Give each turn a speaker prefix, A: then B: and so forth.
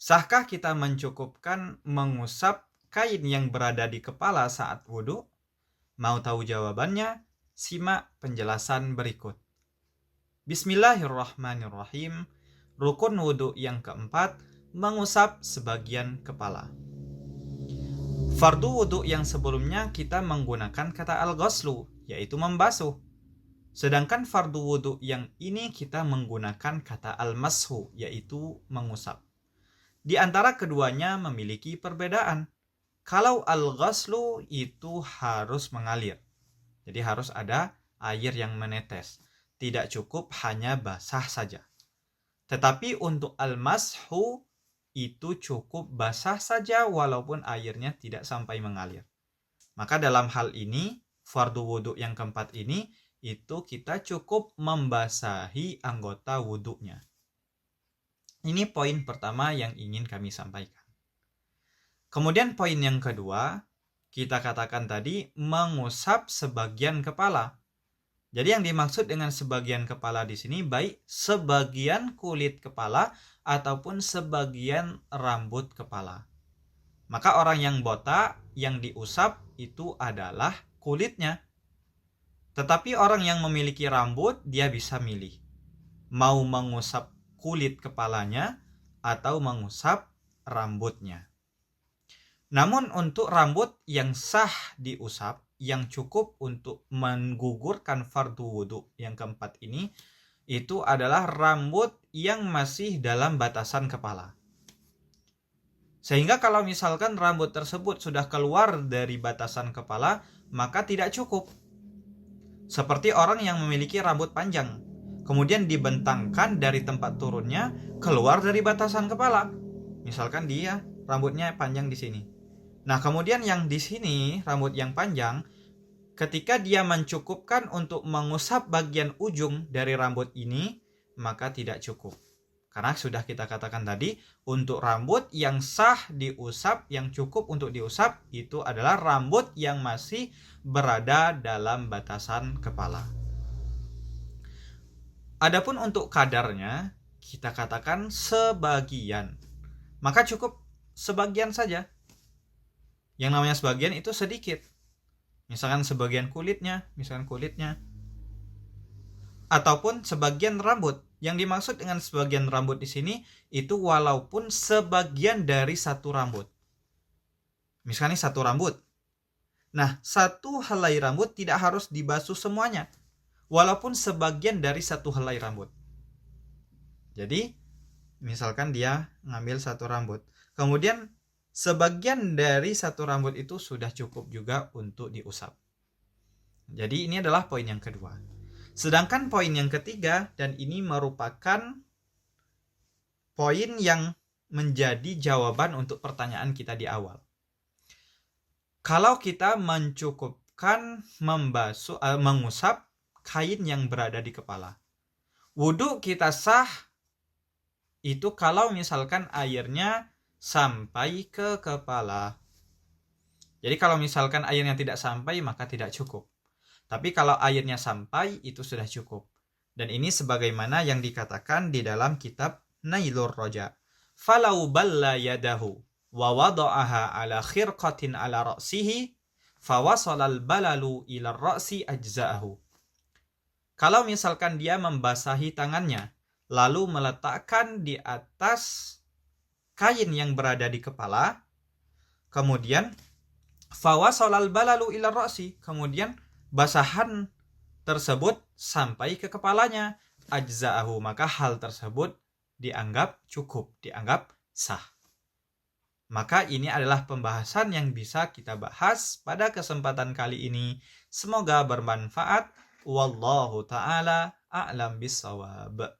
A: Sahkah kita mencukupkan mengusap kain yang berada di kepala saat wudhu? Mau tahu jawabannya? Simak penjelasan berikut. Bismillahirrahmanirrahim. Rukun wudhu yang keempat, mengusap sebagian kepala. Fardu wudhu yang sebelumnya kita menggunakan kata al-ghaslu, yaitu membasuh. Sedangkan fardu wudhu yang ini kita menggunakan kata al-mashu, yaitu mengusap. Di antara keduanya memiliki perbedaan. Kalau al-ghaslu itu harus mengalir. Jadi harus ada air yang menetes. Tidak cukup hanya basah saja. Tetapi untuk al-mashu itu cukup basah saja walaupun airnya tidak sampai mengalir. Maka dalam hal ini, fardu wudhu yang keempat ini, itu kita cukup membasahi anggota wudhunya. Ini poin pertama yang ingin kami sampaikan. Kemudian poin yang kedua, kita katakan tadi mengusap sebagian kepala. Jadi yang dimaksud dengan sebagian kepala di sini baik sebagian kulit kepala ataupun sebagian rambut kepala. Maka orang yang botak yang diusap itu adalah kulitnya. Tetapi orang yang memiliki rambut dia bisa milih. Mau mengusap kulit kepalanya atau mengusap rambutnya. Namun untuk rambut yang sah diusap, yang cukup untuk menggugurkan fardu wudhu yang keempat ini, itu adalah rambut yang masih dalam batasan kepala. Sehingga kalau misalkan rambut tersebut sudah keluar dari batasan kepala, maka tidak cukup. Seperti orang yang memiliki rambut panjang, kemudian dibentangkan dari tempat turunnya keluar dari batasan kepala. Misalkan dia rambutnya panjang di sini. Nah, kemudian yang di sini rambut yang panjang, ketika dia mencukupkan untuk mengusap bagian ujung dari rambut ini, maka tidak cukup. Karena sudah kita katakan tadi, untuk rambut yang sah diusap, yang cukup untuk diusap, itu adalah rambut yang masih berada dalam batasan kepala. Adapun untuk kadarnya, kita katakan sebagian. Maka cukup sebagian saja. Yang namanya sebagian itu sedikit. Misalkan sebagian kulitnya. Ataupun sebagian rambut. Yang dimaksud dengan sebagian rambut di sini itu walaupun sebagian dari satu rambut. Misalnya satu rambut. Nah, satu helai rambut tidak harus dibasuh semuanya. Walaupun sebagian dari satu helai rambut. Jadi, misalkan dia ngambil satu rambut. Kemudian sebagian dari satu rambut itu sudah cukup juga untuk diusap. Jadi ini adalah poin yang kedua. Sedangkan poin yang ketiga, dan ini merupakan poin yang menjadi jawaban untuk pertanyaan kita di awal. Kalau kita mencukupkan mengusap kain yang berada di kepala. Wudhu kita sah itu kalau misalkan airnya sampai ke kepala. Jadi kalau misalkan airnya tidak sampai, maka tidak cukup. Tapi kalau airnya sampai, itu sudah cukup. Dan ini sebagaimana yang dikatakan di dalam kitab Nailur Roja. Falau balla yadahu wa wada'aha ala khirqatin ala ra'sihi fawasalal balalu ila ra'si ajza'ahu. Kalau misalkan dia membasahi tangannya, lalu meletakkan di atas kain yang berada di kepala, kemudian fawasalal balalu ila ra'si, kemudian basahan tersebut sampai ke kepalanya, ajza'ahu, maka hal tersebut dianggap cukup, dianggap sah. Maka ini adalah pembahasan yang bisa kita bahas pada kesempatan kali ini. Semoga bermanfaat. Wallahu ta'ala a'lam bissawab.